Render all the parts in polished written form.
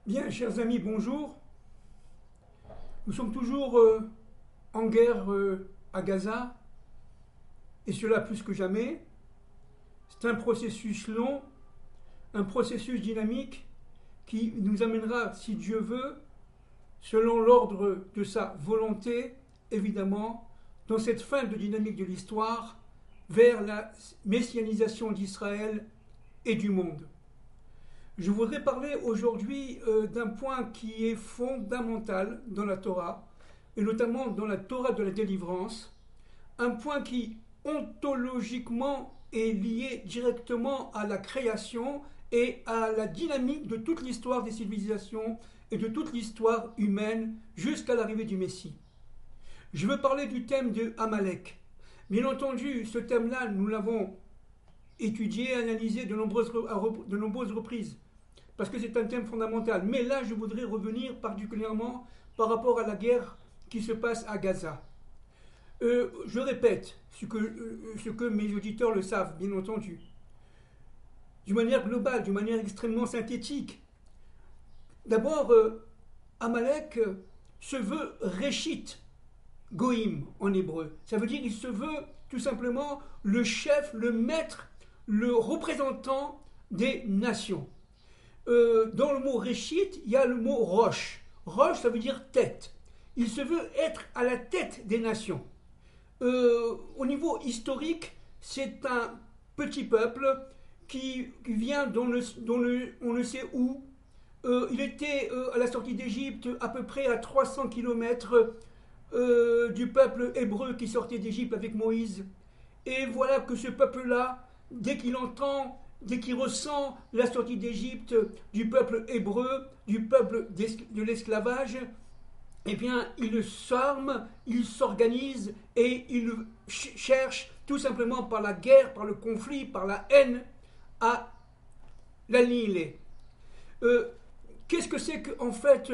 Bien, chers amis, bonjour. Nous sommes toujours en guerre à Gaza, et cela plus que jamais. C'est un processus long, un processus dynamique qui nous amènera, si Dieu veut, selon l'ordre de sa volonté, évidemment, dans cette fin de dynamique de l'histoire, vers la messianisation d'Israël et du monde. Je voudrais parler aujourd'hui d'un point qui est fondamental dans la Torah, et notamment dans la Torah de la délivrance, un point qui ontologiquement est lié directement à la création et à la dynamique de toute l'histoire des civilisations et de toute l'histoire humaine jusqu'à l'arrivée du Messie. Je veux parler du thème de Amalek. Bien entendu, ce thème-là, nous l'avons étudié, analysé de nombreuses reprises, parce que c'est un thème fondamental. Mais là, je voudrais revenir particulièrement par rapport à la guerre qui se passe à Gaza. Je répète ce que mes auditeurs le savent, bien entendu. D'une manière globale, d'une manière extrêmement synthétique. D'abord, Amalek se veut Réchit, Goïm en hébreu. Ça veut dire qu'il se veut tout simplement le chef, le maître, le représentant des nations. Dans le mot Réchit, il y a le mot Roche. Roche, ça veut dire tête. Il se veut être à la tête des nations. Au niveau historique, c'est un petit peuple qui vient on ne sait où. Il était à la sortie d'Égypte à peu près à 300 kilomètres du peuple hébreu qui sortait d'Égypte avec Moïse. Et voilà que ce peuple-là, dès qu'il ressent la sortie d'Égypte du peuple hébreu, du peuple de l'esclavage, eh bien, il s'arme, il s'organise et il cherche tout simplement par la guerre, par le conflit, par la haine, à l'annihiler. Qu'est-ce que c'est qu'en fait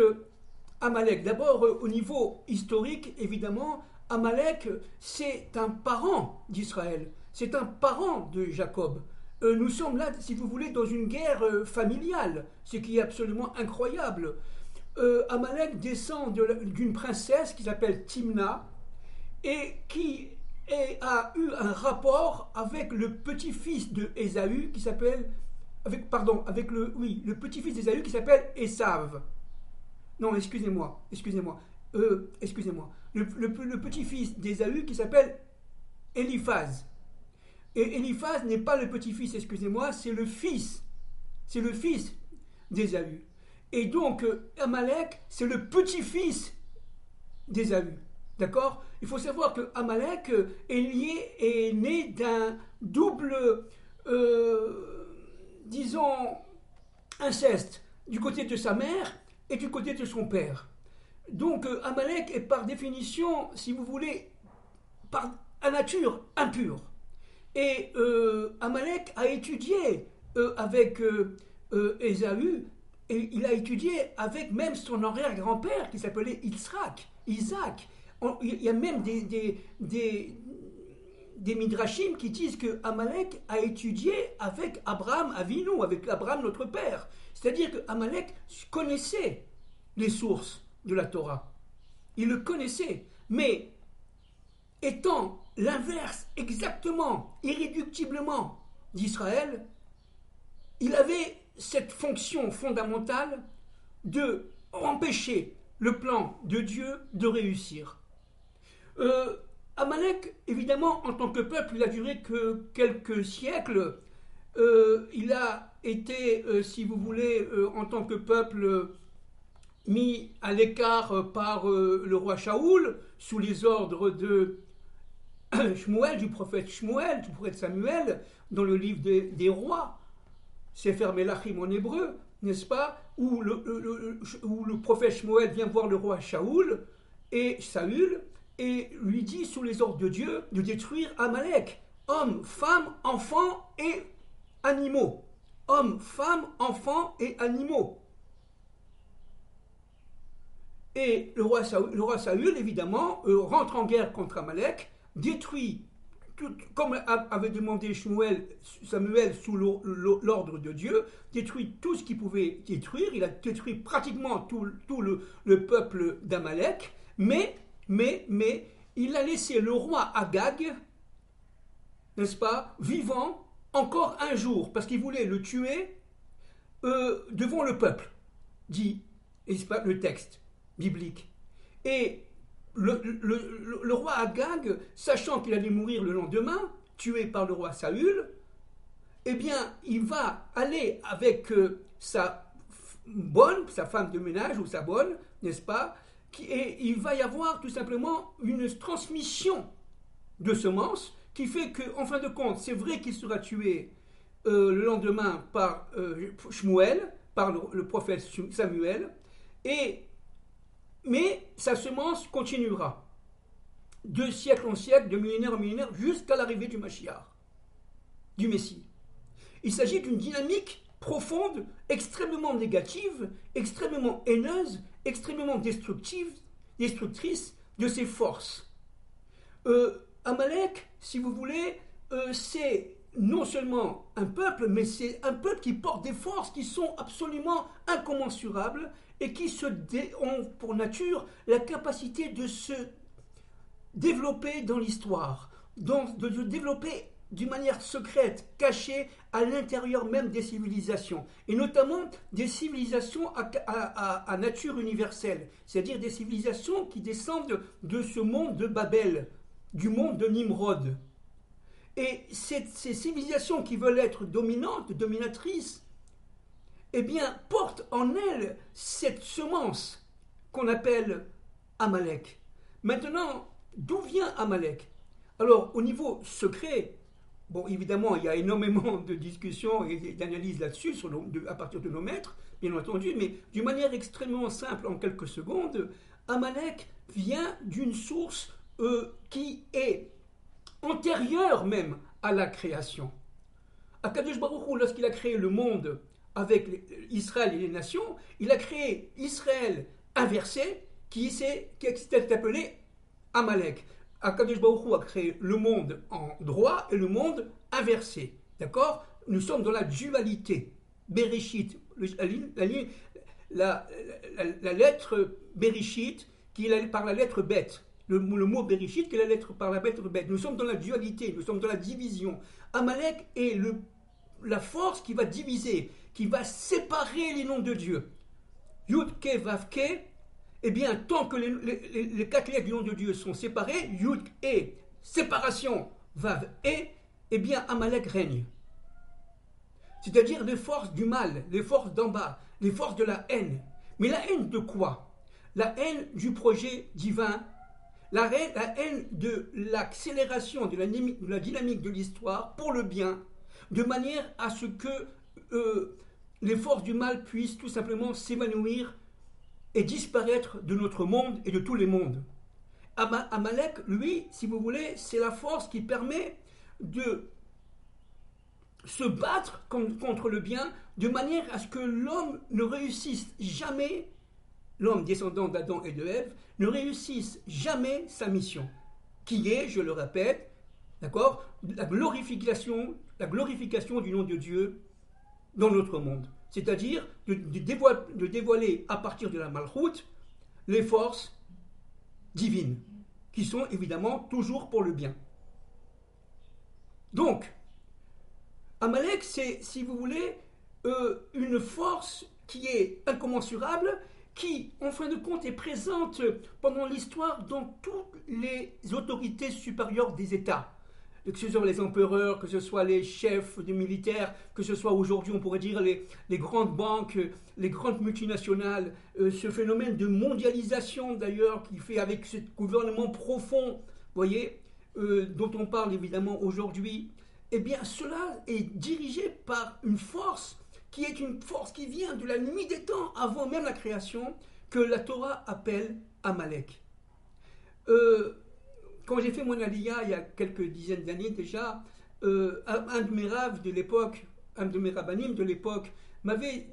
Amalek? D'abord, au niveau historique, évidemment, Amalek, c'est un parent d'Israël, c'est un parent de Jacob. Nous sommes là, si vous voulez, dans une guerre familiale, ce qui est absolument incroyable. Amalek descend d'une princesse qui s'appelle Timna et qui a eu un rapport avec le petit-fils de Ésaü qui s'appelle le petit-fils d'Ésaü qui s'appelle Ésav. Non, excusez-moi. Le petit-fils d'Ésaü qui s'appelle Éliphaz. Et Éliphaz n'est pas le petit-fils, excusez-moi, c'est le fils d'Ésaü. Et donc, Amalek, c'est le petit-fils d'Ésaü. D'accord? Il faut savoir que Amalek est né d'un double, disons, inceste, du côté de sa mère et du côté de son père. Donc, Amalek est par définition, si vous voulez, à nature impure. Et Amalek a étudié avec Ésaü, et il a étudié avec même son arrière-grand-père qui s'appelait Isaac. Il y a même des midrashim qui disent que Amalek a étudié avec Abraham Avinu, avec Abraham notre père. C'est-à-dire que Amalek connaissait les sources de la Torah. Il le connaissait, mais étant l'inverse exactement, irréductiblement d'Israël, il avait cette fonction fondamentale de empêcher le plan de Dieu de réussir. Amalek, évidemment, en tant que peuple, il a duré que quelques siècles. Il a été, si vous voulez, en tant que peuple, mis à l'écart par le roi Shaoul, sous les ordres de Shmuel, du prophète Samuel, dans le livre des rois, Sefer Melachim en hébreu, n'est-ce pas, où le prophète Shmuel vient voir le roi Saül et lui dit, sous les ordres de Dieu, de détruire Amalek, hommes, femmes, enfants et animaux. Hommes, femmes, enfants et animaux. Et le roi Saül, évidemment, rentre en guerre contre Amalek, détruit comme avait demandé Samuel sous l'ordre de Dieu, détruit tout ce qu'il pouvait détruire. Il a détruit pratiquement tout le peuple d'Amalek, mais il a laissé le roi Agag, n'est-ce pas, vivant encore un jour, parce qu'il voulait le tuer devant le peuple, dit n'est-ce pas, le texte biblique. Et le roi Agag, sachant qu'il allait mourir le lendemain, tué par le roi Saül, eh bien, il va aller avec sa femme de ménage, ou sa bonne, n'est-ce pas, et il va y avoir tout simplement une transmission de semences qui fait qu'en fin de compte, c'est vrai qu'il sera tué le lendemain par Shmuel, par le prophète Samuel, mais sa semence continuera de siècle en siècle, de millénaire en millénaire, jusqu'à l'arrivée du Mashiach, du Messie. Il s'agit d'une dynamique profonde, extrêmement négative, extrêmement haineuse, extrêmement destructrice de ses forces. Amalek, si vous voulez, c'est non seulement un peuple, mais c'est un peuple qui porte des forces qui sont absolument incommensurables et qui ont pour nature la capacité de se développer dans l'histoire, de se développer d'une manière secrète, cachée à l'intérieur même des civilisations, et notamment des civilisations à nature universelle, c'est-à-dire des civilisations qui descendent de ce monde de Babel, du monde de Nimrod. Et ces civilisations qui veulent être dominantes, dominatrices, eh bien, portent en elles cette semence qu'on appelle Amalek. Maintenant, d'où vient Amalek? Alors, au niveau secret, bon, évidemment, il y a énormément de discussions et d'analyses là-dessus à partir de nos maîtres, bien entendu, mais d'une manière extrêmement simple, en quelques secondes, Amalek vient d'une source qui est antérieure même à la création. Akadosh Baruch Hu, lorsqu'il a créé le monde avec Israël et les nations, il a créé Israël inversé, qui s'est appelé Amalek. Akadosh Baruch Hu a créé le monde en droit et le monde inversé. D'accord? Nous sommes dans la dualité. Bereshit, la lettre Bereshit, qui est par la lettre bête. Le mot Bereshit, qui est la lettre par la lettre bête. Nous sommes dans la dualité, nous sommes dans la division. Amalek est la force qui va diviser, qui va séparer les noms de Dieu. Yud, Ke, Vav, Ke, eh bien, tant que les 4 lettres du nom de Dieu sont séparées, Yud, E, séparation, Vav, E, eh bien, Amalek règne. C'est-à-dire les forces du mal, les forces d'en bas, les forces de la haine. Mais la haine de quoi? La haine du projet divin, la haine de l'accélération de la dynamique de l'histoire pour le bien, de manière à ce que les forces du mal puissent tout simplement s'évanouir et disparaître de notre monde et de tous les mondes. Amalek, lui, si vous voulez, c'est la force qui permet de se battre contre le bien de manière à ce que l'homme ne réussisse jamais, l'homme descendant d'Adam et de Ève, ne réussisse jamais sa mission, qui est, je le répète, d'accord, la glorification du nom de Dieu dans notre monde. C'est-à-dire de dévoiler à partir de la Malchoute les forces divines, qui sont évidemment toujours pour le bien. Donc, Amalek, c'est, si vous voulez, une force qui est incommensurable, qui, en fin de compte, est présente pendant l'histoire dans toutes les autorités supérieures des États. Que ce soit les empereurs, que ce soit les chefs des militaires, que ce soit aujourd'hui, on pourrait dire, les grandes banques, les grandes multinationales, ce phénomène de mondialisation, d'ailleurs, qui fait avec ce gouvernement profond, vous voyez, dont on parle évidemment aujourd'hui, eh bien, cela est dirigé par une force qui est une force qui vient de la nuit des temps, avant même la création, que la Torah appelle Amalek. Quand j'ai fait mon aliyah il y a quelques dizaines d'années déjà, un de mes raves de l'époque, un de mes rabbanim de l'époque, m'avait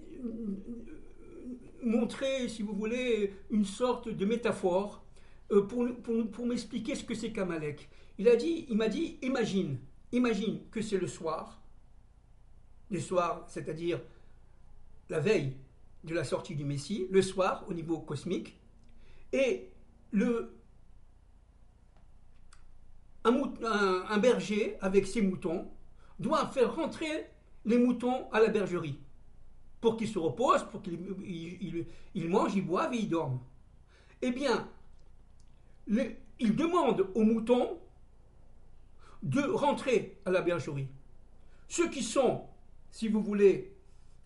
montré, si vous voulez, une sorte de métaphore pour m'expliquer ce que c'est qu'Amalek. il m'a dit, imagine que c'est le soir, c'est-à-dire la veille de la sortie du Messie, le soir au niveau cosmique, et un berger avec ses moutons doit faire rentrer les moutons à la bergerie pour qu'ils se reposent, pour qu'ils mangent, ils boivent et ils dorment. Eh bien, il demande aux moutons de rentrer à la bergerie. Ceux qui sont, si vous voulez,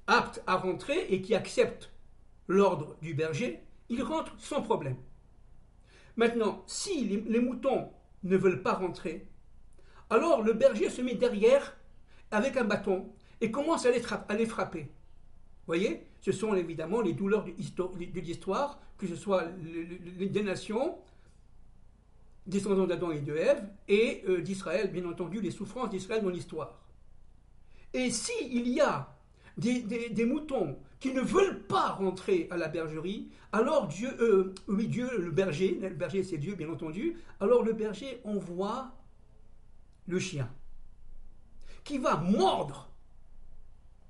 aptes à rentrer et qui acceptent l'ordre du berger, ils rentrent sans problème. Maintenant, si les moutons ne veulent pas rentrer, alors le berger se met derrière avec un bâton et commence à les frapper. Vous voyez, ce sont évidemment les douleurs de l'histoire, que ce soit des nations, descendants d'Adam et de Ève, et d'Israël, bien entendu, les souffrances d'Israël dans l'histoire. Et s'il y a des moutons qui ne veulent pas rentrer à la bergerie, alors Dieu, le berger c'est Dieu bien entendu, alors le berger envoie le chien qui va mordre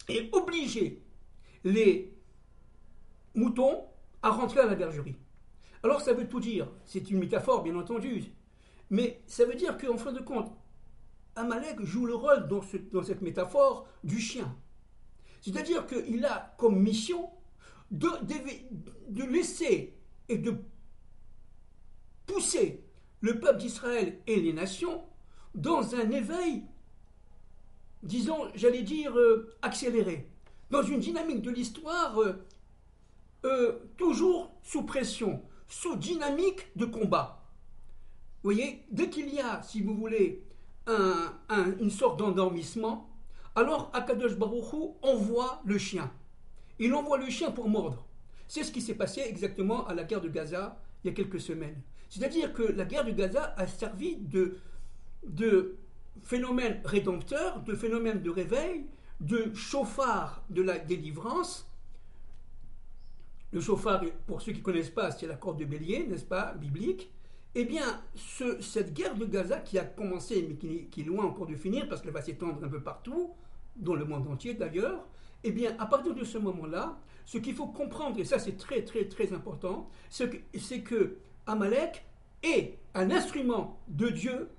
et obliger les moutons à rentrer à la bergerie. Alors ça veut tout dire, c'est une métaphore bien entendu, mais ça veut dire qu'en fin de compte, Amalek joue le rôle dans cette métaphore du chien. C'est-à-dire qu'il a comme mission de laisser et de pousser le peuple d'Israël et les nations dans un éveil, disons, j'allais dire, accéléré, dans une dynamique de l'histoire toujours sous pression, sous dynamique de combat. Vous voyez, dès qu'il y a, si vous voulez, une sorte d'endormissement, alors Akadosh Baruch Hu envoie le chien. Il envoie le chien pour mordre. C'est ce qui s'est passé exactement à la guerre de Gaza il y a quelques semaines. C'est-à-dire que la guerre de Gaza a servi de phénomène rédempteur, de phénomène de réveil, de chauffard de la délivrance. Le chauffard, pour ceux qui ne connaissent pas, c'est la corde de bélier, n'est-ce pas, biblique. Eh bien, cette guerre de Gaza qui a commencé, mais qui est loin encore de finir, parce qu'elle va s'étendre un peu partout, dans le monde entier d'ailleurs, eh bien, à partir de ce moment-là, ce qu'il faut comprendre, et ça c'est très très très important, c'est que Amalek est un instrument de Dieu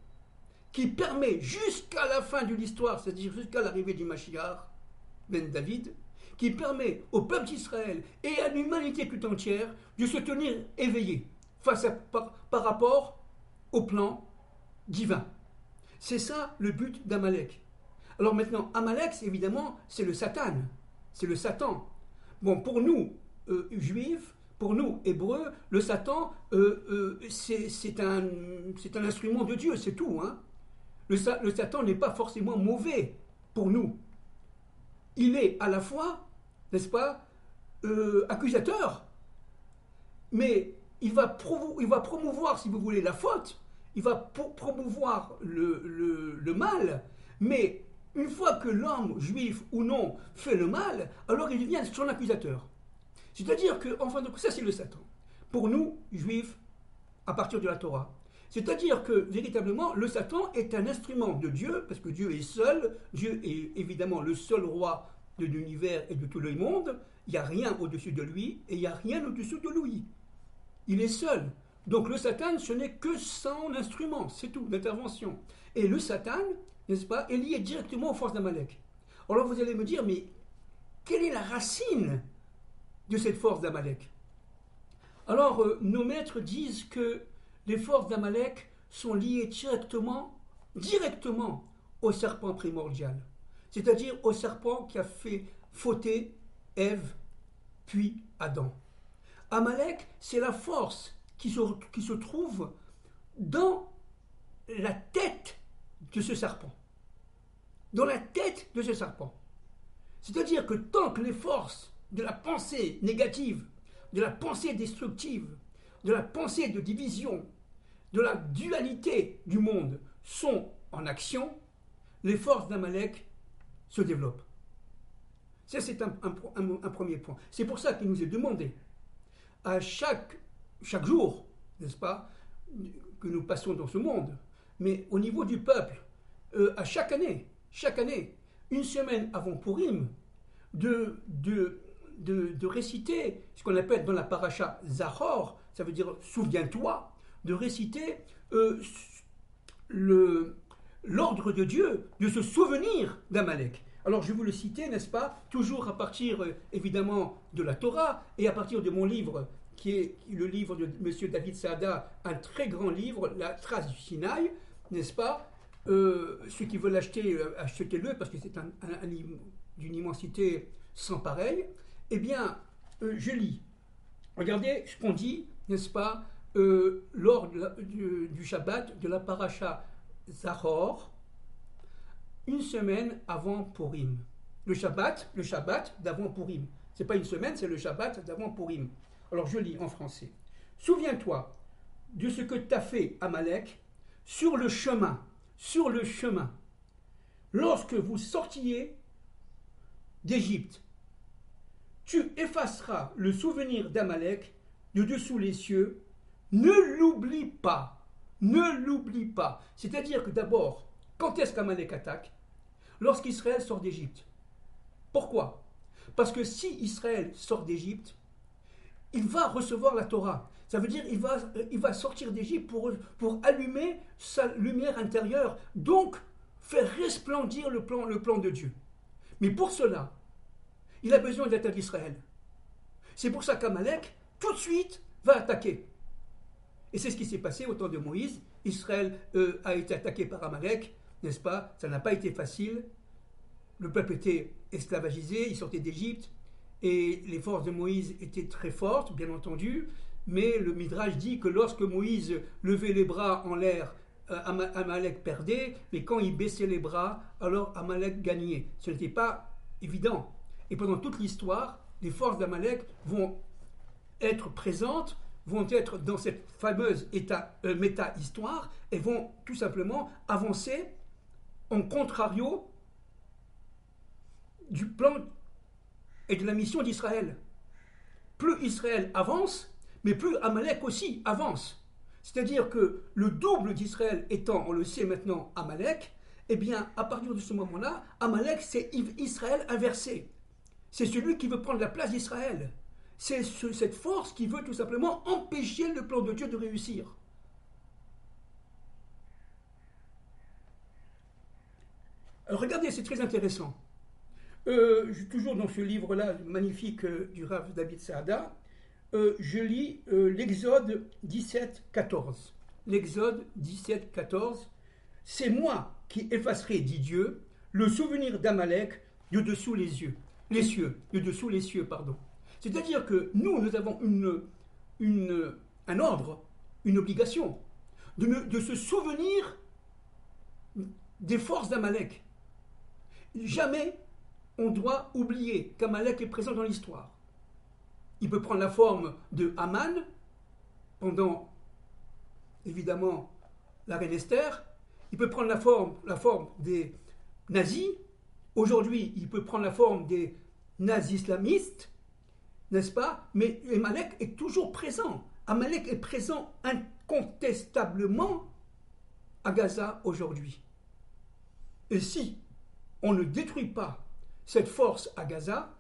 qui permet jusqu'à la fin de l'histoire, c'est-à-dire jusqu'à l'arrivée du Mashiach, ben David, qui permet au peuple d'Israël et à l'humanité tout entière de se tenir éveillés par rapport au plan divin. C'est ça le but d'Amalek. Alors maintenant, Amalek, évidemment, c'est le Satan. C'est le Satan. Bon, pour nous, juifs, pour nous, hébreux, le Satan, c'est un instrument de Dieu, c'est tout. Hein. Le Satan n'est pas forcément mauvais pour nous. Il est à la fois, n'est-ce pas, accusateur, mais il va promouvoir, si vous voulez, la faute, il va promouvoir le mal, mais une fois que l'homme, juif ou non, fait le mal, alors il devient son accusateur. C'est-à-dire que, enfin, ça c'est le Satan. Pour nous, juifs, à partir de la Torah. C'est-à-dire que, véritablement, le Satan est un instrument de Dieu, parce que Dieu est seul, Dieu est évidemment le seul roi de l'univers et de tout le monde, il n'y a rien au-dessus de lui, et il n'y a rien au-dessus de lui. Il est seul. Donc le Satan, ce n'est que son instrument, c'est tout, d'intervention. Et le Satan, n'est-ce pas, est lié directement aux forces d'Amalek. Alors vous allez me dire, mais quelle est la racine de cette force d'Amalek? Alors nos maîtres disent que les forces d'Amalek sont liées directement au serpent primordial. C'est-à-dire au serpent qui a fait fauter Ève, puis Adam. Amalek, c'est la force qui se trouve dans la tête de ce serpent. Dans la tête de ce serpent. C'est-à-dire que tant que les forces de la pensée négative, de la pensée destructive, de la pensée de division, de la dualité du monde sont en action, les forces d'Amalek se développent. Ça, c'est un premier point. C'est pour ça qu'il nous est demandé, à chaque jour, n'est-ce pas, que nous passons dans ce monde, mais au niveau du peuple, à chaque année, une semaine avant Purim, de réciter ce qu'on appelle dans la paracha Zachor, ça veut dire souviens-toi, de réciter l'ordre de Dieu de se souvenir d'Amalek. Alors je vais vous le citer, n'est-ce pas, toujours à partir évidemment de la Torah et à partir de mon livre qui est le livre de M. David Saada, un très grand livre, La Trace du Sinaï, n'est-ce pas. Ceux qui veulent l'acheter, achetez-le parce que c'est un livre d'une immensité sans pareil. Eh bien, je lis. Regardez ce qu'on dit, n'est-ce pas, lors du Shabbat de la paracha Zachor, une semaine avant Purim. Le Shabbat d'avant Purim. Ce n'est pas une semaine, c'est le Shabbat d'avant Purim. Alors je lis en français. Souviens-toi de ce que t'as fait Amalek sur le chemin, lorsque vous sortiez d'Égypte. Tu effaceras le souvenir d'Amalek de dessous les cieux. Ne l'oublie pas. Ne l'oublie pas. C'est-à-dire que d'abord, quand est-ce qu'Amalek attaque? Lorsqu'Israël sort d'Égypte. Pourquoi? Parce que si Israël sort d'Égypte, il va recevoir la Torah. Ça veut dire qu'il va sortir d'Égypte pour allumer sa lumière intérieure, donc faire resplendir le plan de Dieu. Mais pour cela, il a besoin de la terre d'Israël. C'est pour ça qu'Amalek, tout de suite, va attaquer. Et c'est ce qui s'est passé au temps de Moïse. Israël a été attaqué par Amalek, n'est-ce pas? Ça n'a pas été facile. Le peuple était esclavagisé, il sortait d'Égypte, et les forces de Moïse étaient très fortes, bien entendu, mais le Midrash dit que lorsque Moïse levait les bras en l'air, Amalek perdait, mais quand il baissait les bras, alors Amalek gagnait. Ce n'était pas évident. Et pendant toute l'histoire, les forces d'Amalek vont être présentes, vont être dans cette fameuse méta-histoire, et vont tout simplement avancer en contrario du plan et de la mission d'Israël. Plus Israël avance, mais plus Amalek aussi avance. C'est-à-dire que le double d'Israël étant, on le sait maintenant, Amalek, eh bien, à partir de ce moment-là, Amalek, c'est Israël inversé. C'est celui qui veut prendre la place d'Israël. C'est cette force qui veut tout simplement empêcher le plan de Dieu de réussir. Alors, regardez, c'est très intéressant. Toujours dans ce livre-là, magnifique du Rav David Saada, je lis l'Exode 17, 14. L'Exode 17, 14. C'est moi qui effacerai, dit Dieu, le souvenir d'Amalek de dessous de dessous les cieux, pardon. C'est-à-dire que nous avons un ordre, une obligation, de se souvenir des forces d'Amalek. Jamais on doit oublier qu'Amalek est présent dans l'histoire. Il peut prendre la forme de Haman, pendant, évidemment, la reine Esther. Il peut prendre la forme des nazis. Aujourd'hui, il peut prendre la forme des nazis islamistes, n'est-ce pas? Mais Amalek est toujours présent. Amalek est présent incontestablement à Gaza aujourd'hui. Et si on ne détruit pas cette force à Gaza,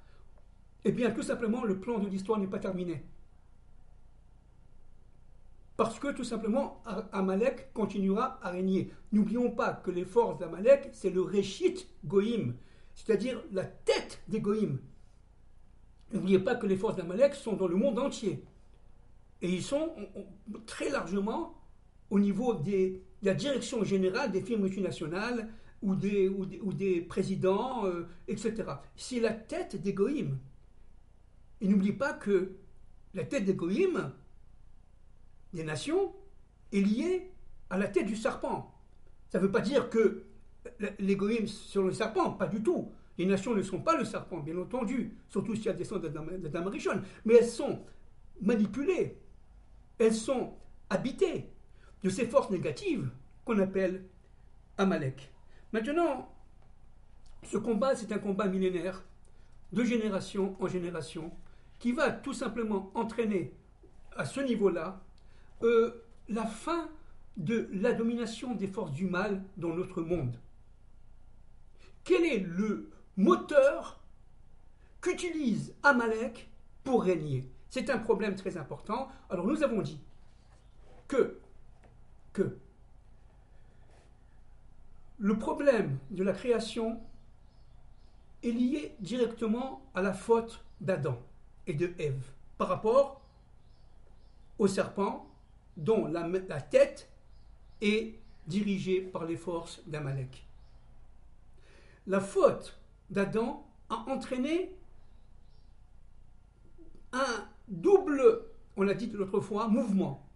eh bien tout simplement le plan de l'histoire n'est pas terminé. Parce que tout simplement Amalek continuera à régner. N'oublions pas que les forces d'Amalek, c'est le Réchit Goïm, c'est-à-dire la tête des Goïm. N'oubliez pas que les forces d'Amalek sont dans le monde entier. Et ils sont très largement au niveau de la direction générale des firmes multinationales, ou des présidents, etc. C'est la tête des Goïm. Et n'oublie pas que la tête des Goïm, des nations, est liée à la tête du serpent. Ça ne veut pas dire que les Goïm sont le serpent, pas du tout. Les nations ne sont pas le serpent, bien entendu, surtout si elles descendent d'Adam Rishon, mais elles sont manipulées, elles sont habitées de ces forces négatives qu'on appelle Amalek. Maintenant, ce combat, c'est un combat millénaire, de génération en génération, qui va tout simplement entraîner à ce niveau-là la fin de la domination des forces du mal dans notre monde. Quel est le moteur qu'utilise Amalek pour régner? C'est un problème très important. Alors nous avons dit que le problème de la création est lié directement à la faute d'Adam et de Ève par rapport au serpent dont la tête est dirigée par les forces d'Amalek. La faute d'Adam a entraîné un double, on l'a dit l'autre fois, mouvement.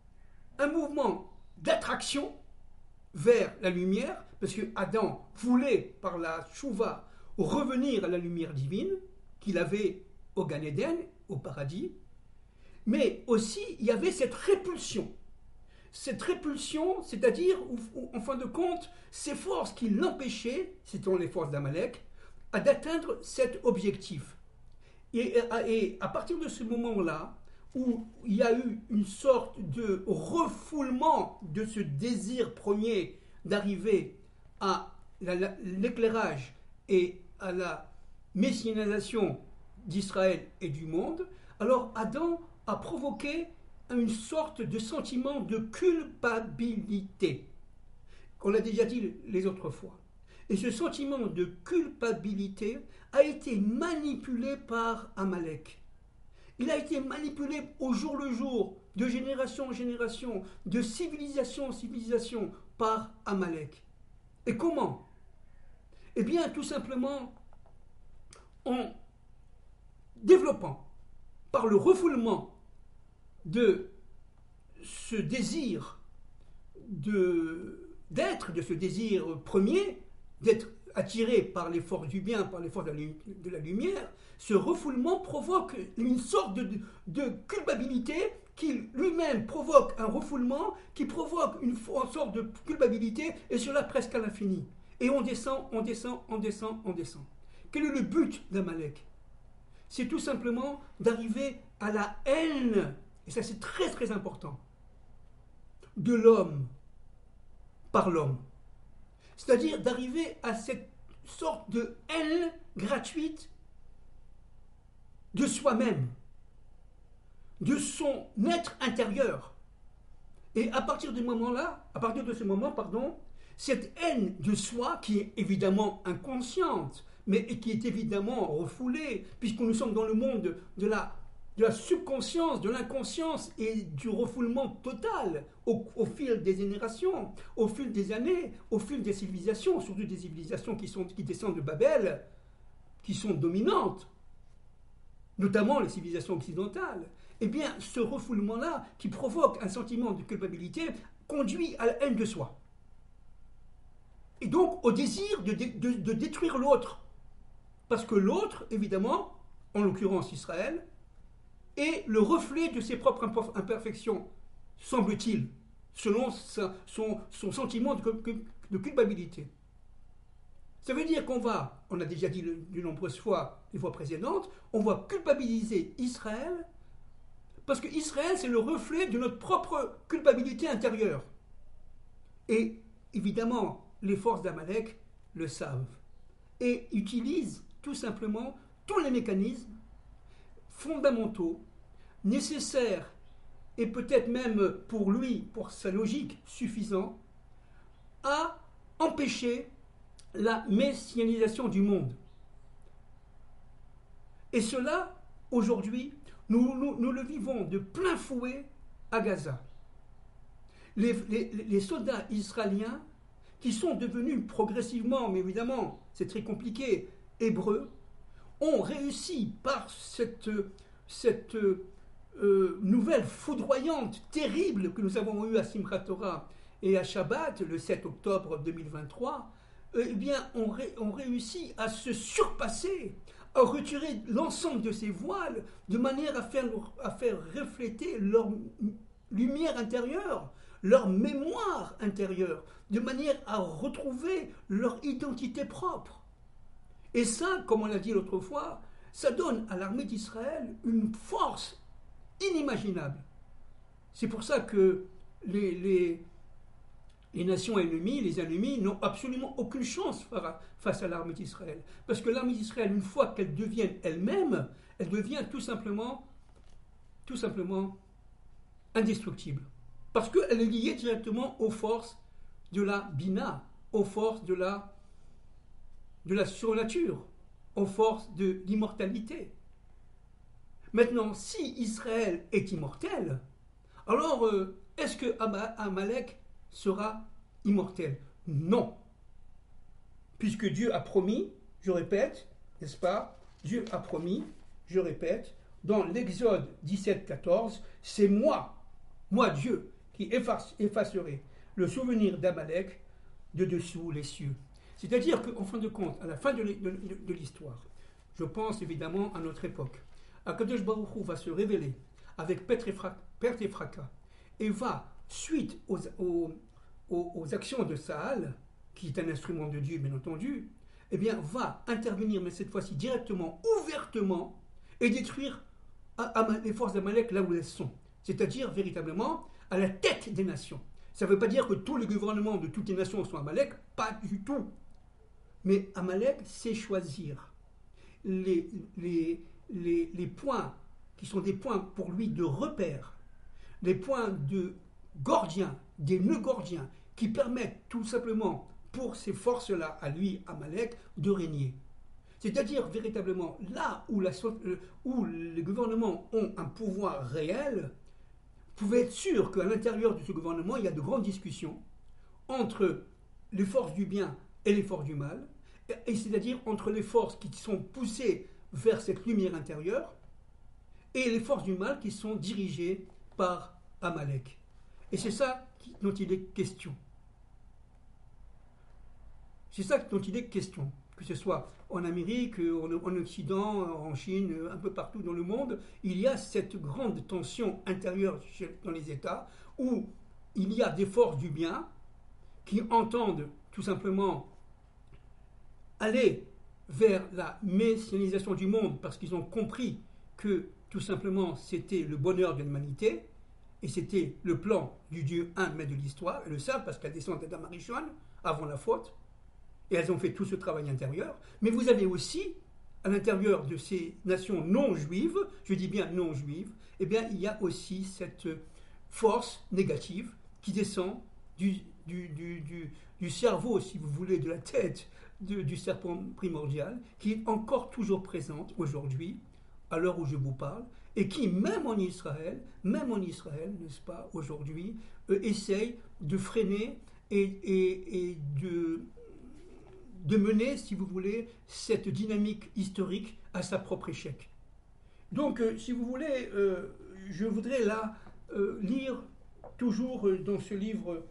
Un mouvement d'attraction vers la lumière, parce que Adam voulait, par la Tchouva, revenir à la lumière divine qu'il avait au Gan Eden, au paradis, mais aussi il y avait cette répulsion. Cette répulsion, c'est-à-dire, en fin de compte, ces forces qui l'empêchaient, c'était les forces d'Amalek, d'atteindre cet objectif. Et à partir de ce moment-là, où il y a eu une sorte de refoulement de ce désir premier d'arriver à l'éclairage et à la messianisation d'Israël et du monde, alors Adam a provoqué une sorte de sentiment de culpabilité, qu'on a déjà dit les autres fois. Et ce sentiment de culpabilité a été manipulé par Amalek. Il a été manipulé au jour le jour, de génération en génération, de civilisation en civilisation, par Amalek. Et comment? Eh bien, tout simplement en développant, par le refoulement de ce désir d'être, de ce désir premier, d'être attiré par les forces du bien, par les forces de la lumière, ce refoulement provoque une sorte de culpabilité qui lui-même provoque un refoulement, qui provoque une sorte de culpabilité, et cela presque à l'infini. Et on descend, on descend, on descend, on descend. Quel est le but d'Amalek? C'est tout simplement d'arriver à la haine, et ça c'est très très important, de l'homme par l'homme. C'est-à-dire d'arriver à cette sorte de haine gratuite de soi-même, de son être intérieur. Et à partir de ce moment, cette haine de soi, qui est évidemment inconsciente, mais qui est évidemment refoulée, puisque nous sommes dans le monde de la subconscience, de l'inconscience et du refoulement total au fil des générations, au fil des années, au fil des civilisations, surtout des civilisations qui descendent de Babel, qui sont dominantes, notamment les civilisations occidentales. Eh bien, ce refoulement-là, qui provoque un sentiment de culpabilité, conduit à la haine de soi. Et donc au désir de détruire l'autre. Parce que l'autre, évidemment, en l'occurrence Israël, est le reflet de ses propres imperfections, semble-t-il, selon son sentiment de culpabilité. Ça veut dire qu'on a déjà dit de nombreuses fois, les fois précédentes, on va culpabiliser Israël, parce que Israël, c'est le reflet de notre propre culpabilité intérieure. Et évidemment, les forces d'Amalek le savent et utilisent tout simplement tous les mécanismes fondamentaux, nécessaires et peut-être même pour lui, pour sa logique, suffisants, à empêcher la messianisation du monde. Et cela, aujourd'hui, nous le vivons de plein fouet à Gaza. Les soldats israéliens, qui sont devenus progressivement, mais évidemment, c'est très compliqué, hébreux, ont réussi par cette nouvelle foudroyante, terrible que nous avons eue à Simchat Torah et à Shabbat, le 7 octobre 2023, eh bien, ont réussi à se surpasser, à retirer l'ensemble de ces voiles, de manière à faire refléter leur lumière intérieure, leur mémoire intérieure, de manière à retrouver leur identité propre. Et ça, comme on l'a dit l'autre fois, ça donne à l'armée d'Israël une force inimaginable. C'est pour ça que les les nations ennemies, les ennemis, n'ont absolument aucune chance face à l'armée d'Israël. Parce que l'armée d'Israël, une fois qu'elle devient elle-même, elle devient tout simplement indestructible. Parce qu'elle est liée directement aux forces de la Bina, aux forces de la surnature, aux forces de l'immortalité. Maintenant, si Israël est immortel, alors est-ce que Amalek sera immortel? Non. Puisque Dieu a promis, je répète, n'est-ce pas? Dieu a promis, je répète, dans l'Exode 17-14, c'est moi Dieu, qui effacerai le souvenir d'Amalek de dessous les cieux. C'est-à-dire qu'en fin de compte, à la fin de l'histoire, je pense évidemment à notre époque, Akadosh Baruch Hu va se révéler avec perte et fracas et va, suite aux actions de Saal, qui est un instrument de Dieu bien entendu, eh bien va intervenir, mais cette fois-ci directement, ouvertement, et détruire les forces d'Amalek là où elles sont. C'est-à-dire véritablement à la tête des nations. Ça ne veut pas dire que tous les gouvernements de toutes les nations sont Amalek, pas du tout. Mais Amalek sait choisir les points qui sont des points pour lui de repère, les points de gordiens, des nœuds gordiens, qui permettent tout simplement pour ces forces-là, à lui, Amalek, de régner. C'est-à-dire véritablement là où les gouvernements ont un pouvoir réel, vous pouvez être sûr qu'à l'intérieur de ce gouvernement, il y a de grandes discussions entre les forces du bien et les forces du mal, et c'est-à-dire entre les forces qui sont poussées vers cette lumière intérieure et les forces du mal qui sont dirigées par Amalek. Et c'est ça dont il est question. C'est ça dont il est question. Que ce soit en Amérique, en Occident, en Chine, un peu partout dans le monde, il y a cette grande tension intérieure dans les États où il y a des forces du bien qui entendent tout simplement aller vers la messianisation du monde parce qu'ils ont compris que tout simplement c'était le bonheur de l'humanité et c'était le plan du Dieu un maître de l'histoire, et le savent parce qu'elles descendent d'Adam Arishon avant la faute. Et elles ont fait tout ce travail intérieur. Mais vous avez aussi, à l'intérieur de ces nations non juives, je dis bien non juives, eh bien, il y a aussi cette force négative qui descend du cerveau, si vous voulez, de la tête du serpent primordial, qui est encore toujours présente aujourd'hui, à l'heure où je vous parle, et qui, même en Israël, n'est-ce pas, aujourd'hui, essaye de freiner et de mener, si vous voulez, cette dynamique historique à sa propre échec. Donc, si vous voulez, je voudrais là lire, toujours dans ce livre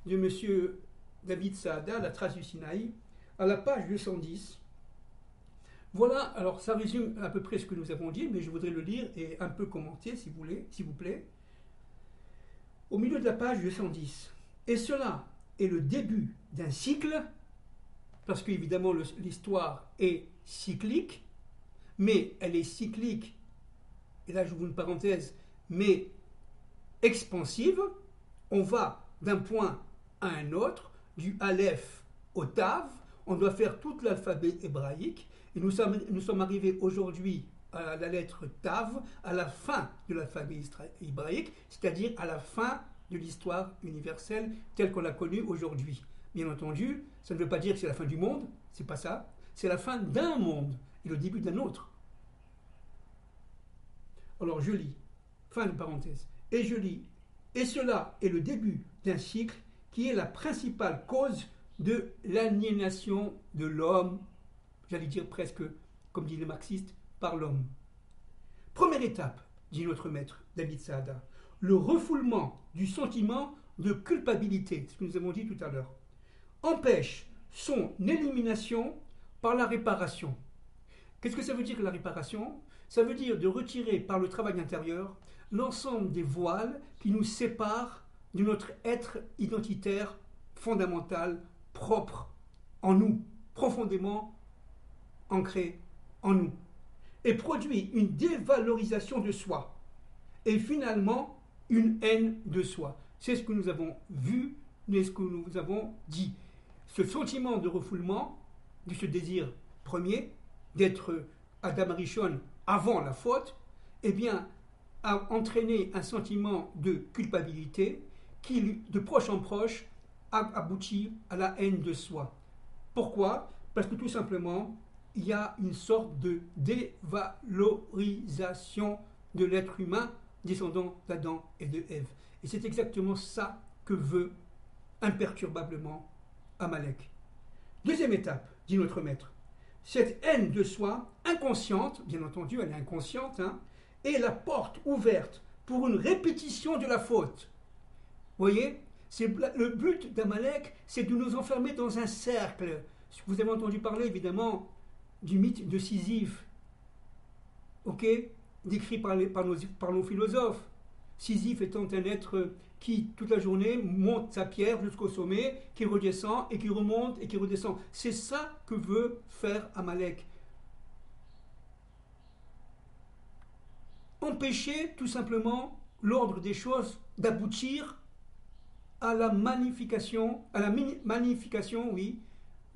de M. David Saada, La Trace du Sinaï, à la page 210. Voilà, alors ça résume à peu près ce que nous avons dit, mais je voudrais le lire et un peu commenter, si vous plaît. Au milieu de la page 210. Et cela est le début d'un cycle, parce qu'évidemment l'histoire est cyclique, mais elle est cyclique, et là j'ouvre une parenthèse, mais expansive. On va d'un point à un autre, du Aleph au Tav, on doit faire tout l'alphabet hébraïque, et nous sommes arrivés aujourd'hui à la lettre Tav, à la fin de l'alphabet hébraïque, c'est-à-dire à la fin de l'histoire universelle telle qu'on l'a connue aujourd'hui. Bien entendu, ça ne veut pas dire que c'est la fin du monde, c'est pas ça, c'est la fin d'un monde et le début d'un autre. Alors je lis, fin de parenthèse, et je lis, et cela est le début d'un cycle qui est la principale cause de l'aliénation de l'homme, j'allais dire presque, comme dit les marxistes, par l'homme. Première étape, dit notre maître David Saada, le refoulement du sentiment de culpabilité, ce que nous avons dit tout à l'heure, empêche son élimination par la réparation. Qu'est-ce que ça veut dire que la réparation? Ça veut dire de retirer par le travail intérieur l'ensemble des voiles qui nous séparent de notre être identitaire fondamental, propre en nous, profondément ancré en nous, et produit une dévalorisation de soi, et finalement une haine de soi. C'est ce que nous avons vu de ce que nous avons dit. Ce sentiment de refoulement, de ce désir premier, d'être Adam Arishon avant la faute, eh bien, a entraîné un sentiment de culpabilité qui, de proche en proche, a abouti à la haine de soi. Pourquoi? Parce que tout simplement, il y a une sorte de dévalorisation de l'être humain descendant d'Adam et de Ève. Et c'est exactement ça que veut imperturbablement Amalek. Deuxième étape, dit notre maître. Cette haine de soi, inconsciente, bien entendu, elle est inconsciente, est la porte ouverte pour une répétition de la faute. Vous voyez, le but d'Amalek, c'est de nous enfermer dans un cercle. Vous avez entendu parler, évidemment, du mythe de Sisyphe, décrit par nos philosophes. Sisyphe étant un être qui, toute la journée, monte sa pierre jusqu'au sommet, qui redescend et qui remonte et qui redescend. C'est ça que veut faire Amalek. Empêcher, tout simplement, l'ordre des choses d'aboutir à la magnification, oui,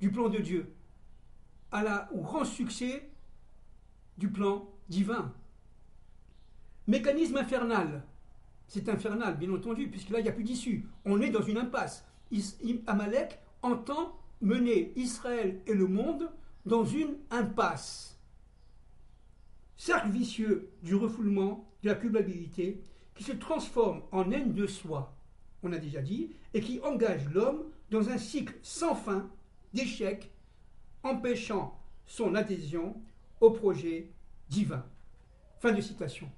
du plan de Dieu, au grand succès du plan divin. Mécanisme infernal. C'est infernal, bien entendu, puisque là, il n'y a plus d'issue. On est dans une impasse. Amalek entend mener Israël et le monde dans une impasse. Cercle vicieux du refoulement, de la culpabilité, qui se transforme en haine de soi, on a déjà dit, et qui engage l'homme dans un cycle sans fin d'échecs, empêchant son adhésion au projet divin. Fin de citation.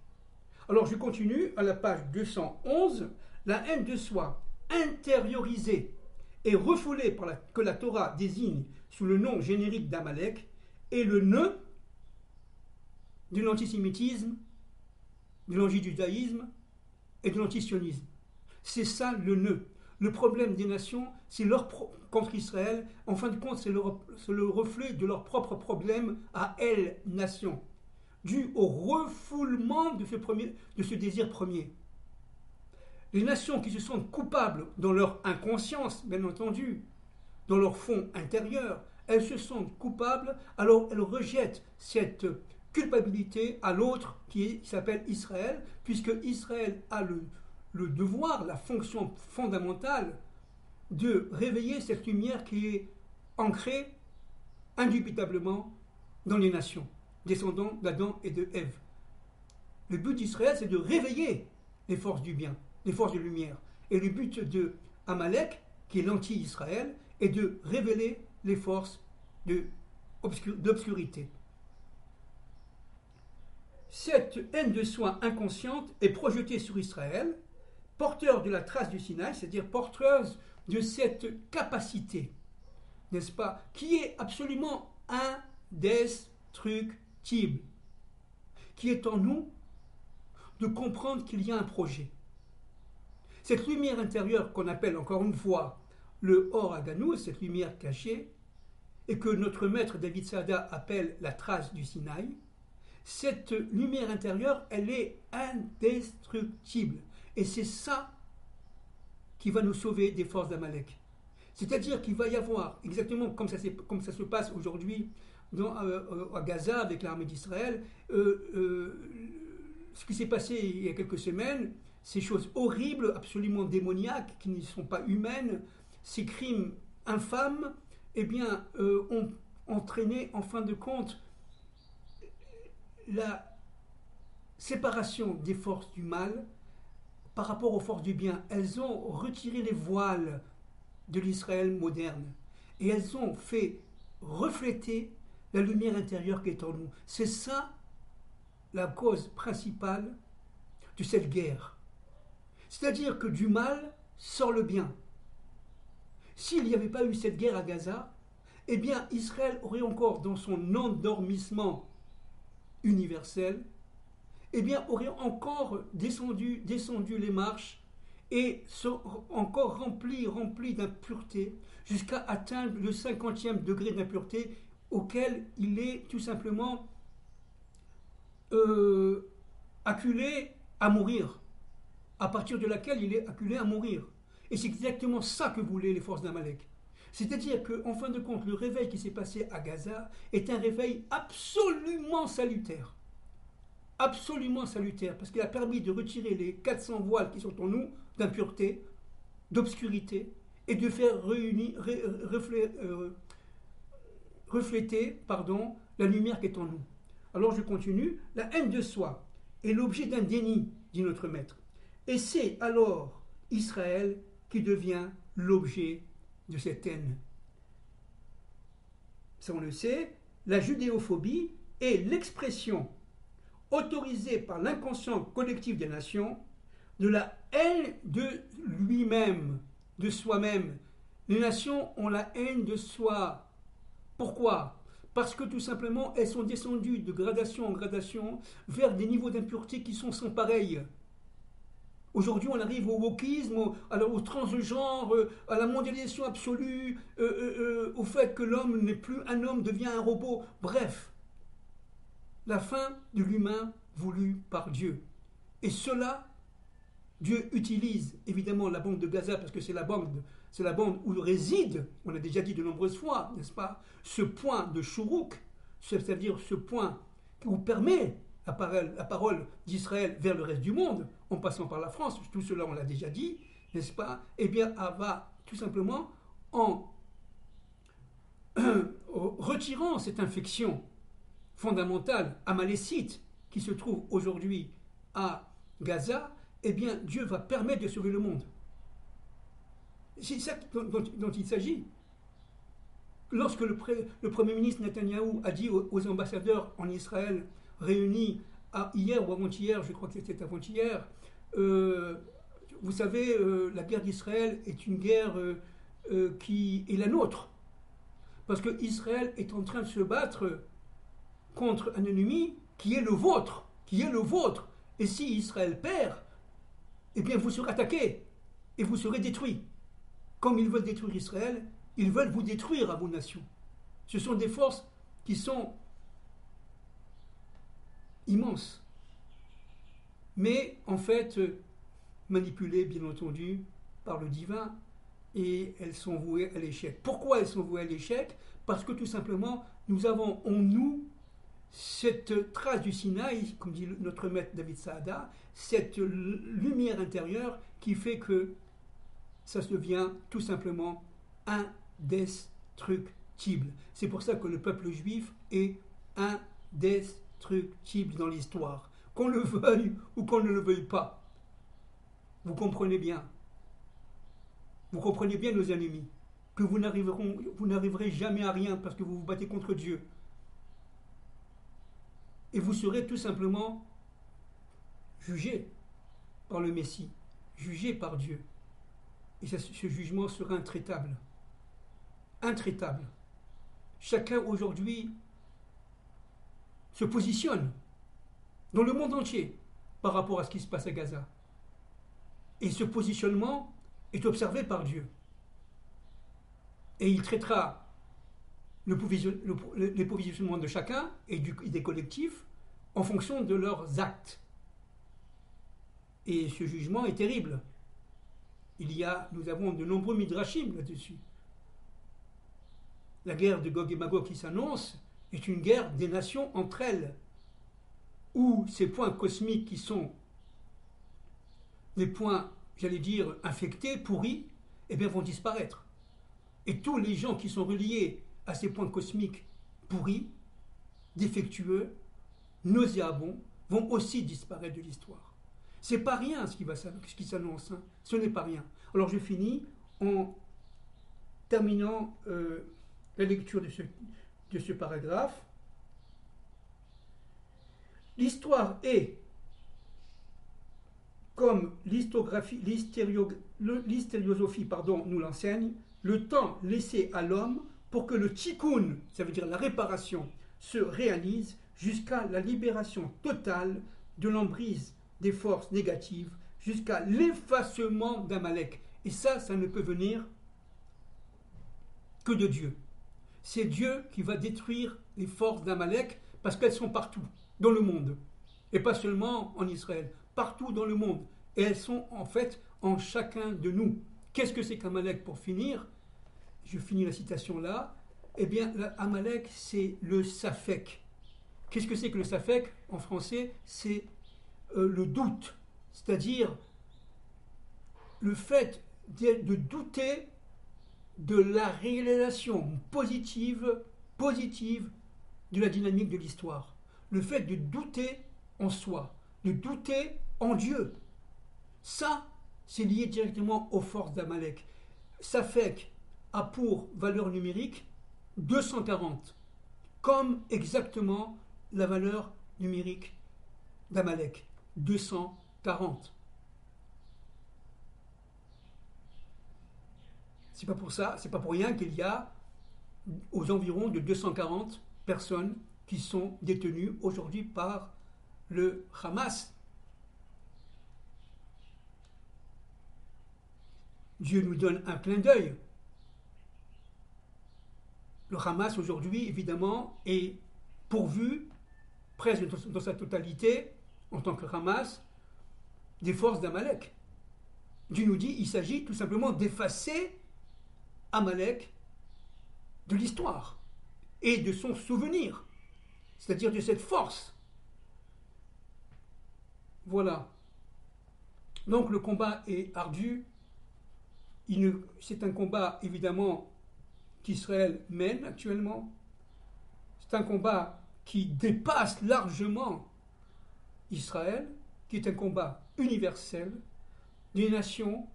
Alors je continue à la page 211. La haine de soi intériorisée et refoulée que la Torah désigne sous le nom générique d'Amalek est le nœud de l'antisémitisme, de l'antijudaïsme et de l'antisionisme. C'est ça le nœud. Le problème des nations, c'est contre Israël. En fin de compte, c'est le reflet de leur propre problème à elles, nations, dû au refoulement de ce désir premier. Les nations qui se sentent coupables dans leur inconscience, bien entendu, dans leur fond intérieur, elles se sentent coupables, alors elles rejettent cette culpabilité à l'autre qui s'appelle Israël, puisque Israël a le devoir, la fonction fondamentale de réveiller cette lumière qui est ancrée indubitablement dans les nations, descendants d'Adam et de Ève. Le but d'Israël, c'est de réveiller les forces du bien, les forces de lumière. Et le but de Amalek, qui est l'anti-Israël, est de révéler les forces d'obscurité. Cette haine de soi inconsciente est projetée sur Israël, porteur de la trace du Sinaï, c'est-à-dire porteuse de cette capacité, n'est-ce pas, qui est absolument indestructible, qui est en nous de comprendre qu'il y a un projet. Cette lumière intérieure qu'on appelle encore une fois le Or Aganou, cette lumière cachée, et que notre maître David Sada appelle la trace du Sinaï, cette lumière intérieure, elle est indestructible. Et c'est ça qui va nous sauver des forces d'Amalek. C'est-à-dire qu'il va y avoir, exactement comme ça se passe aujourd'hui à Gaza avec l'armée d'Israël, ce qui s'est passé il y a quelques semaines, ces choses horribles, absolument démoniaques, qui ne sont pas humaines, ces crimes infâmes, eh bien, ont entraîné, en fin de compte, la séparation des forces du mal par rapport aux forces du bien. Elles ont retiré les voiles de l'Israël moderne et elles ont fait refléter la lumière intérieure qui est en nous. C'est ça la cause principale de cette guerre. C'est-à-dire que du mal sort le bien. S'il n'y avait pas eu cette guerre à Gaza, eh bien Israël aurait encore dans son endormissement universel, eh bien, aurait encore descendu les marches et encore rempli d'impureté jusqu'à atteindre le 50e degré d'impureté auquel il est tout simplement acculé à mourir, à partir de laquelle il est acculé à mourir. Et c'est exactement ça que voulaient les forces d'Amalek. C'est-à-dire qu'en fin de compte, le réveil qui s'est passé à Gaza est un réveil absolument salutaire. Absolument salutaire, parce qu'il a permis de retirer les 400 voiles qui sont en nous d'impureté, d'obscurité, et de faire refléter la lumière qui est en nous. Alors je continue. La haine de soi est l'objet d'un déni, dit notre maître. Et c'est alors Israël qui devient l'objet de cette haine. Ça on le sait, la judéophobie est l'expression autorisée par l'inconscient collectif des nations de la haine de lui-même, de soi-même. Les nations ont la haine de soi. Pourquoi ? Parce que tout simplement, elles sont descendues de gradation en gradation vers des niveaux d'impureté qui sont sans pareil. Aujourd'hui, on arrive au wokisme, au transgenre, à la mondialisation absolue, au fait que l'homme n'est plus un homme, devient un robot. Bref, la fin de l'humain voulu par Dieu. Et cela, Dieu utilise évidemment la bande de Gaza parce que c'est la bande où réside, on a déjà dit de nombreuses fois, n'est-ce pas, ce point de Chourouk, c'est-à-dire ce point qui vous permet la parole d'Israël vers le reste du monde, en passant par la France, tout cela on l'a déjà dit, n'est-ce pas, eh bien, elle va tout simplement en retirant cette infection fondamentale amalécite qui se trouve aujourd'hui à Gaza, eh bien, Dieu va permettre de sauver le monde. C'est ça dont il s'agit. Lorsque le Premier ministre Netanyahou a dit aux ambassadeurs en Israël réunis hier ou avant-hier, je crois que c'était avant-hier, vous savez, la guerre d'Israël est une guerre qui est la nôtre. Parce que Israël est en train de se battre contre un ennemi qui est le vôtre. Et si Israël perd, eh bien vous serez attaqués et vous serez détruits. Comme ils veulent détruire Israël, ils veulent vous détruire à vos nations. Ce sont des forces qui sont immenses. Mais en fait, manipulées bien entendu par le divin, et elles sont vouées à l'échec. Pourquoi elles sont vouées à l'échec ? Parce que tout simplement, nous avons en nous cette trace du Sinaï, comme dit notre maître David Saada, cette lumière intérieure qui fait que ça devient tout simplement indestructible. C'est pour ça que le peuple juif est indestructible dans l'histoire, qu'on le veuille ou qu'on ne le veuille pas. Vous comprenez bien. Vous comprenez bien, nos ennemis, que vous n'arriverez jamais à rien parce que vous vous battez contre Dieu. Et vous serez tout simplement jugés par le Messie, jugés par Dieu. Et ce jugement sera intraitable. Intraitable. Chacun aujourd'hui se positionne dans le monde entier par rapport à ce qui se passe à Gaza. Et ce positionnement est observé par Dieu. Et il traitera les positionnements de chacun et des collectifs en fonction de leurs actes. Et ce jugement est terrible. Nous avons de nombreux midrashim là-dessus. La guerre de Gog et Magog qui s'annonce est une guerre des nations entre elles, où ces points cosmiques qui sont des points, j'allais dire, infectés, pourris, eh bien, vont disparaître. Et tous les gens qui sont reliés à ces points cosmiques pourris, défectueux, nauséabonds, vont aussi disparaître de l'histoire. C'est pas rien ce qui s'annonce, hein. Ce n'est pas rien. Alors je finis en terminant la lecture de ce paragraphe. L'histoire est, comme l'hystériosophie nous l'enseigne, le temps laissé à l'homme pour que le tikkun, ça veut dire la réparation, se réalise jusqu'à la libération totale de l'emprise des forces négatives, jusqu'à l'effacement d'Amalek. Et ça ne peut venir que de Dieu. C'est Dieu qui va détruire les forces d'Amalek parce qu'elles sont partout dans le monde. Et pas seulement en Israël, partout dans le monde. Et elles sont en fait en chacun de nous. Qu'est-ce que c'est qu'Amalek pour finir? Je finis la citation là. Eh bien, Amalek, c'est le Safek. Qu'est-ce que c'est que le Safek? En français, c'est le doute. C'est-à-dire le fait de douter de la réalisation positive de la dynamique de l'histoire. Le fait de douter en soi, de douter en Dieu. Ça, c'est lié directement aux forces d'Amalek. Safek a pour valeur numérique 240, comme exactement la valeur numérique d'Amalek, 240. C'est pas pour ça, c'est pas pour rien qu'il y a aux environs de 240 personnes qui sont détenues aujourd'hui par le Hamas. Dieu nous donne un clin d'œil. Le Hamas aujourd'hui, évidemment, est pourvu, presque dans sa totalité, en tant que Hamas, des forces d'Amalek. Dieu nous dit qu'il s'agit tout simplement d'effacer Amalek de l'histoire et de son souvenir, c'est-à-dire de cette force. Voilà. Donc le combat est ardu. C'est un combat évidemment qu'Israël mène actuellement. C'est un combat qui dépasse largement Israël, qui est un combat universel des nations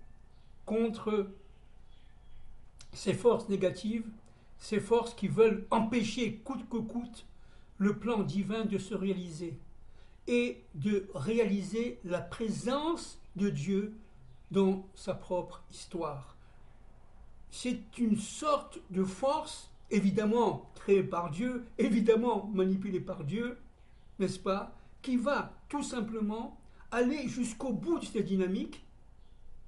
contre ces forces négatives, ces forces qui veulent empêcher coûte que coûte le plan divin de se réaliser et de réaliser la présence de Dieu dans sa propre histoire. C'est une sorte de force, évidemment créée par Dieu, évidemment manipulée par Dieu, n'est-ce pas, qui va tout simplement aller jusqu'au bout de cette dynamique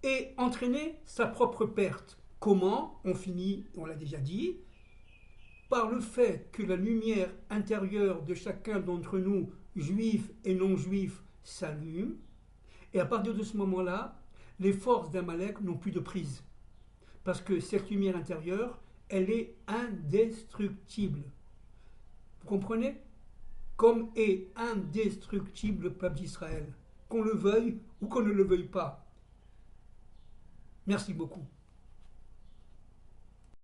et entraîner sa propre perte. Comment? On finit, on l'a déjà dit, par le fait que la lumière intérieure de chacun d'entre nous, juifs et non-juifs, s'allume, et à partir de ce moment-là, les forces d'Amalek n'ont plus de prise. Parce que cette lumière intérieure, elle est indestructible. Vous comprenez? Comme est indestructible le peuple d'Israël, qu'on le veuille ou qu'on ne le veuille pas. Merci beaucoup.